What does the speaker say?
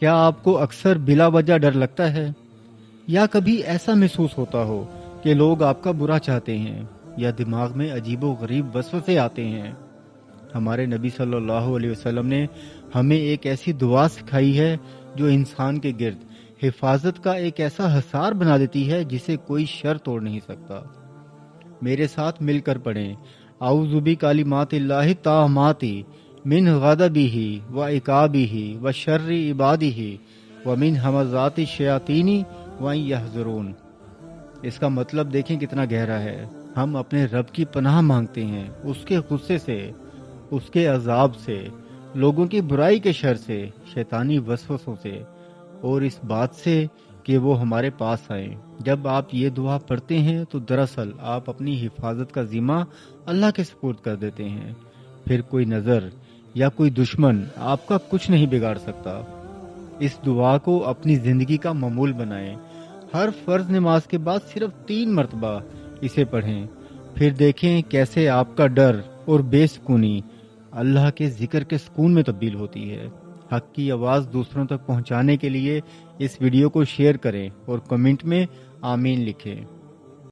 کیا آپ کو اکثر بلا وجہ ڈر لگتا ہے، یا کبھی ایسا محسوس ہوتا ہو کہ لوگ آپ کا برا چاہتے ہیں، یا دماغ میں عجیب و غریب وسوسے آتے ہیں؟ ہمارے نبی صلی اللہ علیہ وسلم نے ہمیں ایک ایسی دعا سکھائی ہے جو انسان کے گرد حفاظت کا ایک ایسا حصار بنا دیتی ہے جسے کوئی شر توڑ نہیں سکتا۔ میرے ساتھ مل کر پڑھیں، اعوذ بکلمات اللہ التامات من غضبہ و عقابہ و شر عبادہ و من ہمزات الشیاطین وان یحضرون۔ اس کا مطلب دیکھیں کتنا گہرا ہے۔ ہم اپنے رب کی پناہ مانگتے ہیں اس کے غصے سے، اس کے عذاب سے، لوگوں کی برائی کے شر سے، شیطانی وسوسوں سے، اور اس بات سے کہ وہ ہمارے پاس آئیں۔ جب آپ یہ دعا پڑھتے ہیں تو دراصل آپ اپنی حفاظت کا ذمہ اللہ کے سپرد کر دیتے ہیں۔ پھر کوئی نظر یا کوئی دشمن آپ کا کچھ نہیں بگاڑ سکتا۔ اس دعا کو اپنی زندگی کا معمول بنائیں۔ ہر فرض نماز کے بعد صرف 3 مرتبہ اسے پڑھیں، پھر دیکھیں کیسے آپ کا ڈر اور بے سکونی اللہ کے ذکر کے سکون میں تبدیل ہوتی ہے۔ حق کی آواز دوسروں تک پہنچانے کے لیے اس ویڈیو کو شیئر کریں اور کمنٹ میں آمین لکھیں۔